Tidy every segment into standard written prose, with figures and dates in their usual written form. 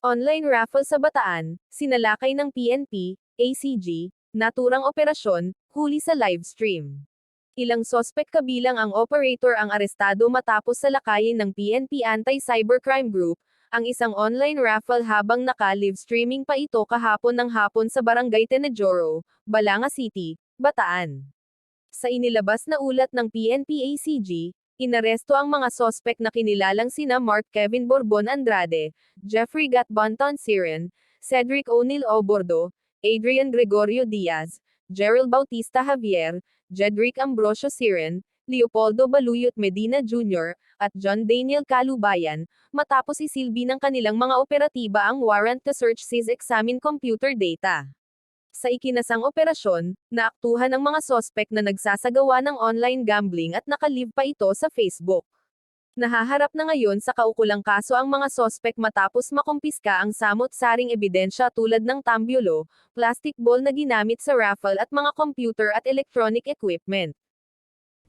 Online raffle sa Bataan, sinalakay ng PNP, ACG, naturang operasyon, huli sa livestream. Ilang sospek kabilang ang operator ang arestado matapos salakayin ng PNP Anti-Cybercrime Group, ang isang online raffle habang naka-live streaming pa ito kahapon ng hapon sa Barangay Tenedoro, Balanga City, Bataan. Sa inilabas na ulat ng PNP-ACG, inaresto ang mga sospek na kinilalang sina Mark Kevin Borbon Andrade, Jeffrey Gatbanton Siren, Cedric O'Neil Obordo, Adrian Gregorio Diaz, Gerald Bautista Javier, Jedrick Ambrosio Siren, Leopoldo Baluyot Medina Jr., at John Daniel Calubayan, matapos isilbi ng kanilang mga operatiba ang warrant to search seize examine computer data. Sa ikinasang operasyon, naaktuhan ang mga sospek na nagsasagawa ng online gambling at nakalive pa ito sa Facebook. Nahaharap na ngayon sa kaukulang kaso ang mga sospek matapos makumpiska ang samot-saring ebidensya tulad ng tambyulo, plastic ball na ginamit sa raffle at mga computer at electronic equipment.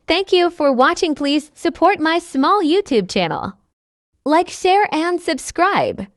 Thank you for watching. Please support my small YouTube channel. Like, share, and subscribe.